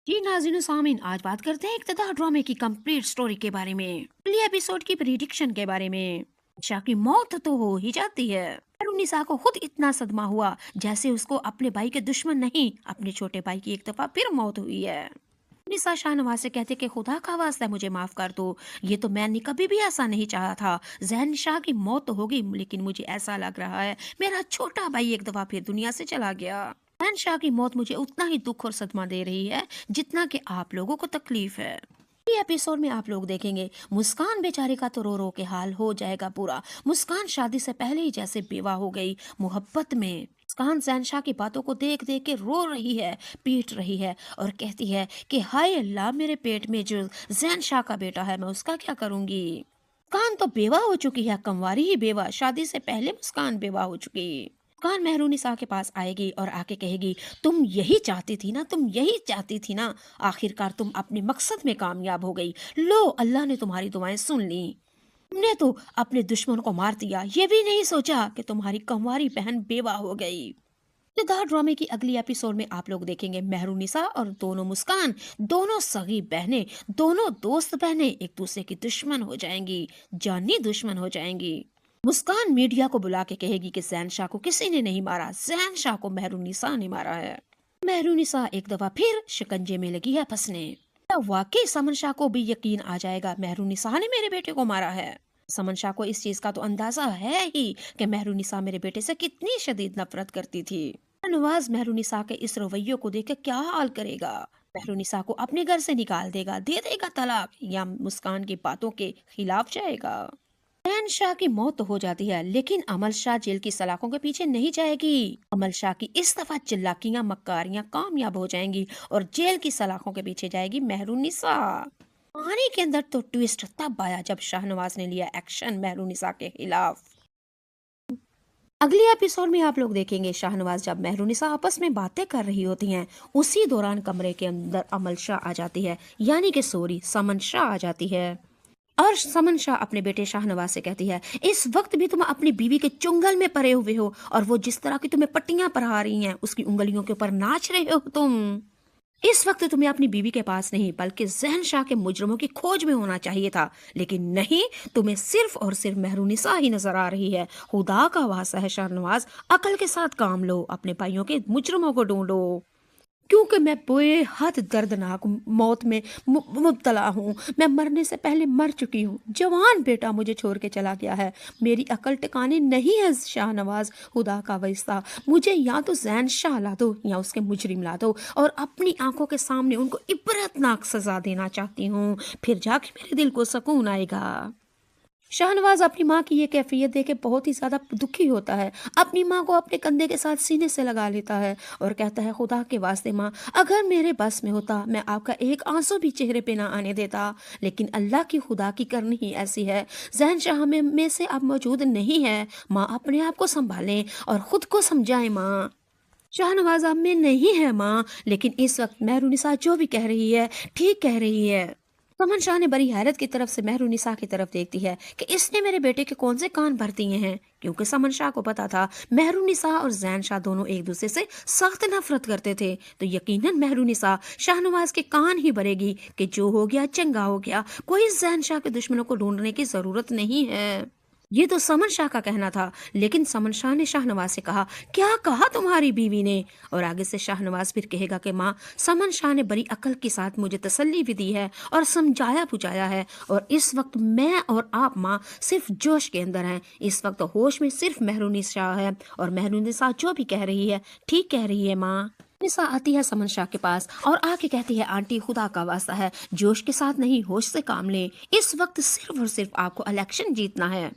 जी नाज़रीन और सामीन, आज बात करते हैं इक़्तिदार ड्रामे की कंप्लीट स्टोरी के बारे में। अगले एपिसोड की प्रिडिक्शन के बारे में। शाह की मौत तो हो ही जाती है, पर उन्निसा को खुद इतना सदमा हुआ जैसे उसको अपने भाई के दुश्मन नहीं, अपने छोटे भाई की एक दफा फिर मौत हुई है। निसा शाहनवाज से कहते कि खुदा का वास्ता है, मुझे माफ कर दो, ये तो मैंने कभी भी ऐसा नहीं चाहा था। जहन शाह की मौत तो होगी, लेकिन मुझे ऐसा लग रहा है मेरा छोटा भाई एक दफा फिर दुनिया से चला गया। जहन शाह की मौत मुझे उतना ही दुख और सदमा दे रही है जितना कि आप लोगों को तकलीफ है। ये एपिसोड में आप लोग देखेंगे मुस्कान बेचारी का तो रो रो के हाल हो जाएगा पूरा। मुस्कान शादी से पहले ही जैसे बेवा हो गई मोहब्बत में। मुस्कान जैनशाह की बातों को देख देख के रो रही है, पीट रही है और कहती है कि हाय अल्लाह, मेरे पेट में जो जैनशाह का बेटा है मैं उसका क्या करूंगी। मुस्कान तो बेवा हो चुकी है, कंवारी ही बेवा, शादी से पहले मुस्कान बेवा हो चुकी। मुस्कान मेहरुनिसा के पास आएगी और आके कहेगी, तुम यही चाहती थी ना, तुम यही चाहती थी ना, आखिरकार तुम अपने मकसद में कामयाब हो गई। लो, अल्लाह ने तुम्हारी दुआएं सुन ली। तुमने तो अपने दुश्मन को मार दिया, ये भी नहीं सोचा कि तुम्हारी कंवारी बहन बेवा हो गई। इक़्तिदार ड्रामे की अगली एपिसोड में आप लोग देखेंगे मेहरुनिसा और दोनों मुस्कान, दोनों सगी बहनें, दोनों दोस्त बहनें एक दूसरे की दुश्मन हो जाएंगी, जानी दुश्मन हो जाएंगी। मुस्कान मीडिया को बुला के कहेगी कि जैन शाह को किसी ने नहीं मारा, जैन शाह को मेहरुनिसा ने मारा है। मेहरुनिसा एक दफा फिर शिकंजे में लगी है फंसने। क्या वाकई समन शाह को भी यकीन आ जाएगा मेहरुनिसा ने मेरे बेटे को मारा है। समन शाह को इस चीज का तो अंदाजा है ही कि मेहरुनिसा मेरे बेटे से कितनी शदीद नफरत करती थी। नवाज मेहरुनिसा के इस रवैये को देख क्या हाल करेगा। मेहरुनिसा को अपने घर से निकाल देगा, दे देगा तलाक, या मुस्कान की बातों के खिलाफ जाएगा। जैन शाह की मौत तो हो जाती है, लेकिन अमल शाह जेल की सलाखों के पीछे नहीं जाएगी। अमल शाह की इस दफा चिल्लाकियां मक्कारियां कामयाब हो जाएंगी और जेल की सलाखों के पीछे जाएगी मेहरुनिसा। कहानी के अंदर तो ट्विस्ट तब आया जब शाहनवाज ने लिया एक्शन मेहरुनिसा के खिलाफ। अगले एपिसोड में आप लोग देखेंगे शाहनवाज जब मेहरुनिसा आपस में बातें कर रही होती हैं, उसी दौरान कमरे के अंदर अमल शाह आ जाती है, यानी कि सॉरी समन शाह आ जाती है। और समन शाह अपने बेटे शाहनवाज से कहती है, इस वक्त भी तुम अपनी बीवी के चुंगल में पड़े हुए हो और वो जिस तरह की तुम्हें पट्टियां पढ़ा रही हैं उसकी उंगलियों के ऊपर नाच रहे हो तुम। इस वक्त तुम्हें अपनी बीवी के पास नहीं बल्कि जहन शाह के मुजरमों की खोज में होना चाहिए था, लेकिन नहीं, तुम्हें सिर्फ और सिर्फ मेहरुनिसा ही नजर आ रही है। खुदा का वास्ता है शाहनवाज, अकल के साथ काम लो, अपने भाइयों के मुजरमों को ढूंढो, क्योंकि मैं बेहद दर्दनाक मौत में मुब्तला हूँ। मैं मरने से पहले मर चुकी हूँ। जवान बेटा मुझे छोड़ के चला गया है, मेरी अकल टिकाने नहीं है। शाहनवाज, खुदा का वास्ता, मुझे या तो जैन शाह ला दो या उसके मुजरिम ला दो और अपनी आंखों के सामने उनको इबरतनाक सजा देना चाहती हूँ, फिर जाके मेरे दिल को सुकून आएगा। शाहनवाज अपनी माँ की ये कैफियत देख के बहुत ही ज्यादा दुखी होता है, अपनी माँ को अपने कंधे के साथ सीने से लगा लेता है और कहता है, खुदा के वास्ते माँ, अगर मेरे बस में होता मैं आपका एक आंसू भी चेहरे पे ना आने देता, लेकिन अल्लाह की खुदा की करनी ही ऐसी है। जहन शाह में से अब मौजूद नहीं है, माँ अपने आप को संभालें और खुद को समझाएं माँ। शाहनवाज अब में नहीं है माँ, लेकिन इस वक्त मेहरुनिसा जो भी कह रही है ठीक कह रही है। समन शाह ने बड़ी हैरत की तरफ से मेहरुनिसा की तरफ देखती है कि इसने मेरे बेटे के कौन से कान भर दिए हैं, क्योंकि समन शाह को पता था मेहरुनिसा और जैन शाह दोनों एक दूसरे से सख्त नफरत करते थे, तो यकीनन मेहरुनिसा शाहनवाज के कान ही भरेगी कि जो हो गया चंगा हो गया, कोई जैन शाह के दुश्मनों को ढूंढने की जरूरत नहीं है। ये तो समन शाह का कहना था, लेकिन समन शाह ने शाहनवाज से कहा, क्या कहा तुम्हारी बीवी ने? और आगे से शाहनवाज फिर कहेगा कि माँ, समन शाह ने बड़ी अकल के साथ मुझे तसल्ली भी दी है और समझाया बुझाया है, और इस वक्त मैं और आप माँ सिर्फ जोश के अंदर हैं। इस वक्त होश में सिर्फ मेहरुनिसा है और मेहरुनिसा जो भी कह रही है ठीक कह रही है माँ। निसा आती है समन शाह के पास और आके कहती है, आंटी खुदा का वास्ता है, जोश के साथ नहीं होश से काम लें, इस वक्त सिर्फ और सिर्फ आपको इलेक्शन जीतना है।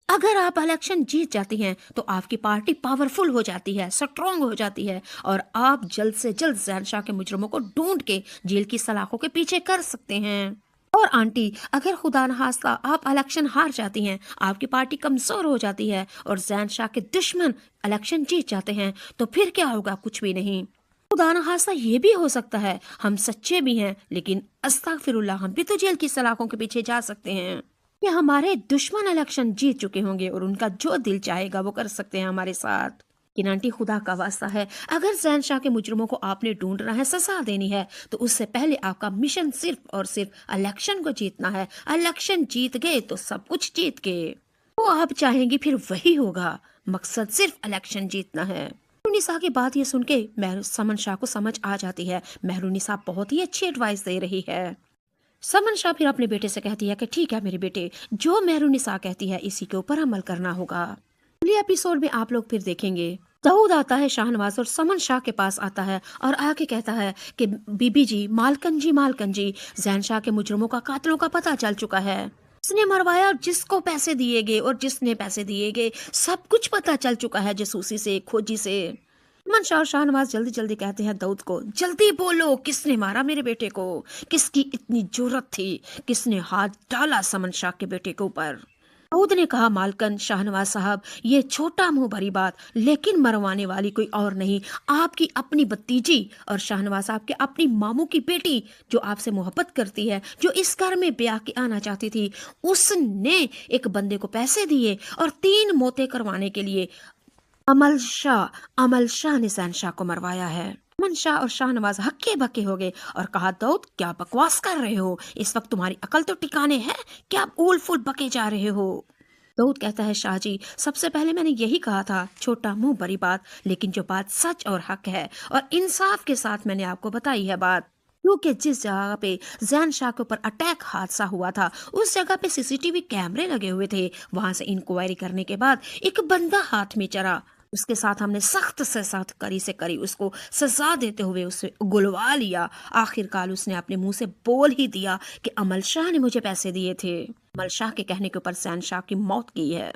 अगर आप इलेक्शन जीत जाती हैं तो आपकी पार्टी पावरफुल हो जाती है, स्ट्रॉन्ग हो जाती है, और आप जल्द से जल्द जैन शाह के मुजरमों को ढूंढ के जेल की सलाखों के पीछे कर सकते हैं। और आंटी, अगर खुदा न खास्ता आप इलेक्शन हार जाती हैं, आपकी पार्टी कमजोर हो जाती है और जैन शाह के दुश्मन इलेक्शन जीत जाते हैं, तो फिर क्या होगा? कुछ भी नहीं। खुदा न खास्ता ये भी हो सकता है हम सच्चे भी हैं, लेकिन अस्तगफिरुल्लाह, हम भी तो जेल की सलाखों के पीछे जा सकते हैं। कि हमारे दुश्मन इलेक्शन जीत चुके होंगे और उनका जो दिल चाहेगा वो कर सकते हैं हमारे साथ। कि आंटी खुदा का वास्ता है, अगर जैन शाह के मुजरिमों को आपने ढूंढना है, सजा देनी है, तो उससे पहले आपका मिशन सिर्फ और सिर्फ इलेक्शन को जीतना है। इलेक्शन जीत गए तो सब कुछ जीत गए। वो आप चाहेंगी फिर वही होगा। मकसद सिर्फ इलेक्शन जीतना है। मेहरुनिसा की बात ये सुन के समन शाह को समझ आ जाती है। मेहरुनिसा बहुत ही अच्छी एडवाइस दे रही है। समन शाह फिर अपने बेटे से कहती है कि ठीक है मेरे बेटे, जो मेहरुनिसा कहती है इसी के ऊपर अमल करना होगा। अगले एपिसोड में आप लोग फिर देखेंगे, दाऊद आता है शाहनवाज और समन शाह के पास आता है और आके कहता है कि बीबी जी, मालकन जी, जैन शाह के मुजरिमों का, कातलों का पता चल चुका है। जिसने मरवाया, जिसको पैसे दिए गए और जिसने पैसे दिए गए, सब कुछ पता चल चुका है जासूसी से, खोजी से। समन शाह और शाहनवाज जल्दी जल्दी कहते हैं दाऊद को, जल्दी बोलो किसने मारा मेरे बेटे को, किसकी इतनी जुर्रत थी, किसने हाथ डाला समन शाह के बेटे के ऊपर। दाऊद ने कहा, मालकन शाहनवाज साहब, ये छोटा मुंह भरी बात, लेकिन मरवाने वाली कोई और नहीं, आपकी अपनी भतीजी और शाहनवाज साहब के अपनी मामू की बेटी, जो आपसे मोहब्बत करती है, जो इस घर में ब्याह के आना चाहती थी, उसने एक बंदे को पैसे दिए और 3 मौतें करवाने के लिए अमल शाह ने जैन शाह को मरवाया है। अमन शाह और शाहनवाज हक्के बक्के हो गए और कहा, दाऊद क्या बकवास कर रहे हो, इस वक्त तुम्हारी अकल तो ठिकाने है, क्या आप ऊल फूल बके जा रहे हो। दाऊद कहता है, शाह जी, सबसे पहले मैंने यही कहा था, छोटा मुंह बड़ी बात, लेकिन जो बात सच और हक है और इंसाफ के साथ मैंने आपको बताई है बात। क्योंकि जिस जगह पे जैन शाह के ऊपर अटैक हादसा हुआ था, उस जगह पे सीसीटीवी कैमरे लगे हुए थे। वहां से इंक्वायरी करने के बाद एक बंदा हाथ में चला, उसके साथ हमने सख्त से सख्त करी से करी उसको सजा देते हुए उसे गुलवा लिया। आखिरकार उसने अपने मुंह से बोल ही दिया कि अमल शाह ने मुझे पैसे दिए थे। अमल शाह के कहने के ऊपर जैन शाह की मौत की है।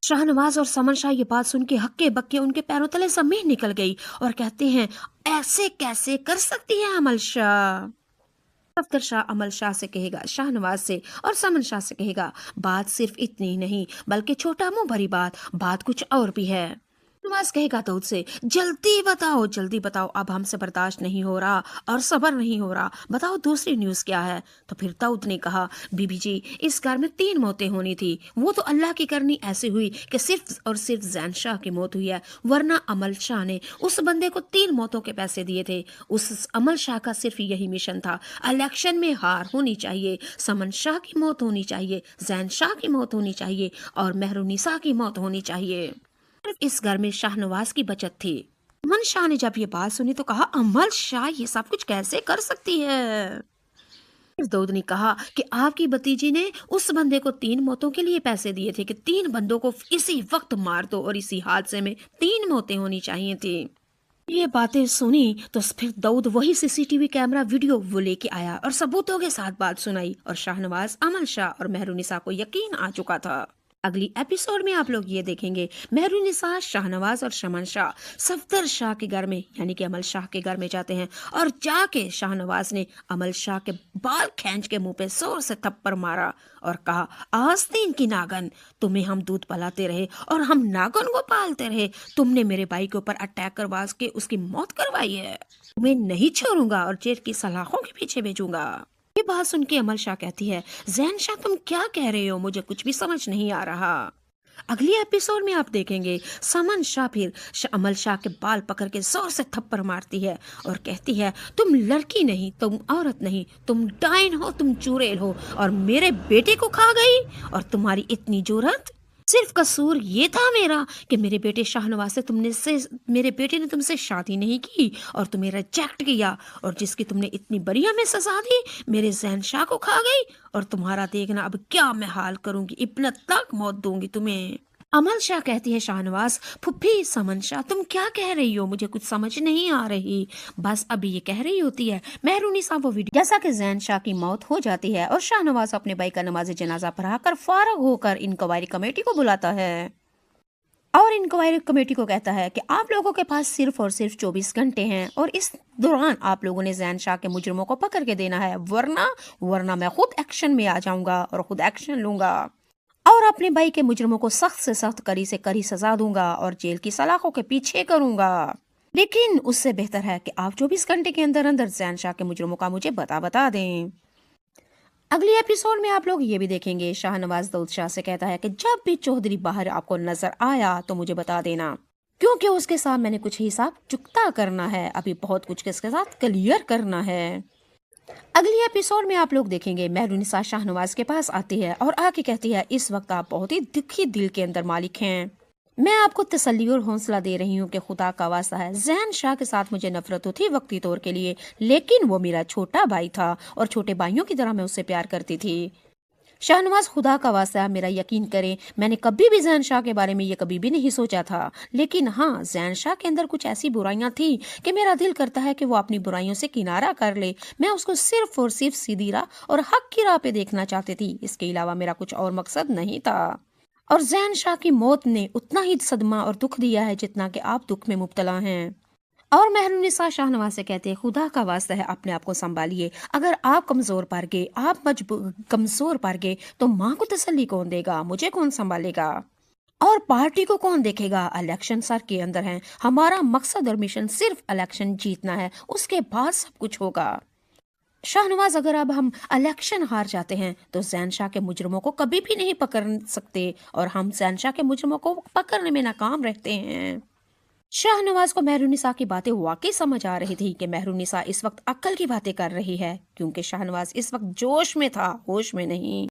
शाहनवाज और समन शाह ये बात सुन के हक्के बक्के, उनके पैरों तले जमीन निकल गई और कहते हैं, ऐसे कैसे कर सकती है अमल शाह। अफ्तर शाह अमल शाह से कहेगा, शाहनवाज से और समन शाह से कहेगा, बात सिर्फ इतनी ही नहीं, बल्कि छोटा मुंह भरी बात कुछ और भी है। नवाज कहेगा दाऊद से, जल्दी बताओ, अब हमसे बर्दाश्त नहीं हो रहा और सब्र नहीं हो रहा, बताओ दूसरी न्यूज क्या है। तो फिर दाऊद ने कहा, बीबी जी, इस घर में 3 मौतें होनी थी, वो तो अल्लाह की करनी ऐसी हुई कि सिर्फ और सिर्फ जैन शाह की मौत हुई है, वरना अमल शाह ने उस बंदे को 3 मौतों के पैसे दिए थे। उस अमल शाह का सिर्फ यही मिशन था, इलेक्शन में हार होनी चाहिए, समन शाह की मौत होनी चाहिए, जैन शाह की मौत होनी चाहिए और मेहरुनिसा की मौत होनी चाहिए। सिर्फ इस घर में शाहनवाज की बचत थी। अमन शाह ने जब ये बात सुनी तो कहा, अमल शाह ये सब कुछ कैसे कर सकती है। दाऊद ने कहा कि आपकी भतीजी ने उस बंदे को 3 मौतों के लिए पैसे दिए थे कि 3 बंदों को इसी वक्त मार दो और इसी हादसे में 3 मौतें होनी चाहिए थी। ये बातें सुनी तो फिर दाऊद वही सीसीटीवी कैमरा वीडियो वो लेके आया और सबूतों के साथ बात सुनाई और शाहनवाज, अमन शाह और मेहरुनिसा को यकीन आ चुका था। अगली एपिसोड में आप लोग ये देखेंगे, मेहरुनिसा, शाहनवाज और शमन शाह सफदर शाह के घर में यानी कि अमल शाह के घर में जाते हैं और जाके शाहनवाज ने अमल शाह के बाल खींच के मुंह पे जोर से थप्पड़ मारा और कहा, आस्तीन की नागन, तुम्हें हम दूध पिलाते रहे और हम नागन को पालते रहे, तुमने मेरे भाई के ऊपर अटैक करवा के उसकी मौत करवाई है, तुम्हें नहीं छोड़ूंगा और जेल की सलाखों के पीछे भेजूंगा। ये बात सुन के अमल शाह कहती है, जैन शाह तुम क्या कह रहे हो, मुझे कुछ भी समझ नहीं आ रहा। अगली एपिसोड में आप देखेंगे, समन शाह फिर अमल शाह के बाल पकड़ के जोर से थप्पड़ मारती है और कहती है, तुम लड़की नहीं, तुम औरत नहीं, तुम डाइन हो, तुम चुड़ैल हो और मेरे बेटे को खा गई और तुम्हारी इतनी जुर्रत। सिर्फ कसूर ये था मेरा कि मेरे बेटे शाहनवाज से मेरे बेटे ने तुमसे शादी नहीं की और तुम्हें रिजेक्ट किया और जिसकी तुमने इतनी बढ़िया में सजा दी, मेरे जैन शाह को खा गई और तुम्हारा देखना अब क्या मैं हाल करूंगी, इब्नत तक मौत दूंगी तुम्हें। अमल शाह कहती है, शाहनवाज, फुफ्फी, समन शाह तुम क्या कह रही हो, मुझे कुछ समझ नहीं आ रही। बस अभी ये कह रही होती है मेहरुनिसा वो वीडियो। जैसा कि जैन शाह की मौत हो जाती है और शाहनवाज अपने भाई का नमाज जनाजा पढ़ाकर फारग होकर इंक्वायरी कमेटी को बुलाता है और इंक्वायरी कमेटी को कहता है कि आप लोगों के पास सिर्फ और सिर्फ 24 घंटे हैं और इस दौरान आप लोगों ने जैन शाह के मुजरिमों को पकड़ के देना है, वरना मैं खुद एक्शन में आ जाऊंगा और खुद एक्शन लूंगा और अपने भाई के मुजरिमों को सख्त से सख्त कड़ी से कड़ी सजा दूंगा और जेल की सलाखों के पीछे करूंगा। लेकिन उससे बेहतर है कि आप 24 घंटे के अंदर अंदर जैन शाह के मुजरिमों का मुझे बता दें। अगली एपिसोड में आप लोग ये भी देखेंगे, शाहनवाज दाऊद शाह से कहता है कि जब भी चौधरी बाहर आपको नजर आया तो मुझे बता देना, क्योंकि उसके साथ मैंने कुछ हिसाब चुकता करना है, अभी बहुत कुछ इसके साथ क्लियर करना है। अगली एपिसोड में आप लोग देखेंगे मेहरुनिसा शाहनवाज के पास आती है और आके कहती है इस वक्त आप बहुत ही दुखी दिल के अंदर मालिक हैं। मैं आपको तसल्ली और हौसला दे रही हूँ कि खुदा का वास्ता है, ज़हन शाह के साथ मुझे नफरत थी वक्ती तौर के लिए, लेकिन वो मेरा छोटा भाई था और छोटे भाइयों की तरह मैं उससे प्यार करती थी। शाहनवाज, खुदा का वास्ता मेरा यकीन करें, मैंने कभी भी ज़हन शाह के बारे में ये कभी भी नहीं सोचा था, लेकिन हाँ, ज़हन शाह के अंदर कुछ ऐसी बुराइयां थी कि मेरा दिल करता है कि वो अपनी बुराइयों से किनारा कर ले। मैं उसको सिर्फ और सिर्फ सीधी राह और हक की राह पे देखना चाहती थी, इसके अलावा मेरा कुछ और मकसद नहीं था। और ज़हन शाह की मौत ने उतना ही सदमा और दुख दिया है जितना कि आप दुख में मुब्तला हैं। और मेहरुनिसा शाहनवाज से कहते हैं खुदा का वास्ता है अपने आप को संभालिए, अगर आप कमजोर पड़ गए, आप कमजोर पड़ गए तो माँ को तसल्ली कौन देगा, मुझे कौन संभालेगा और पार्टी को कौन देखेगा। इलेक्शन सर के अंदर हैं, हमारा मकसद और मिशन सिर्फ इलेक्शन जीतना है, उसके बाद सब कुछ होगा। शाहनवाज, अगर अब हम इलेक्शन हार जाते हैं तो ज़ैन शाह के मुजरमों को कभी भी नहीं पकड़ सकते और हम ज़ैन शाह के मुजरमों को पकड़ने में नाकाम रहते हैं। शाहनवाज को मेहरुनिसा की बातें वाकई समझ आ रही थी कि मेहरुनिसा इस वक्त अक्ल की बातें कर रही है, क्योंकि शाहनवाज इस वक्त जोश में था, होश में नहीं।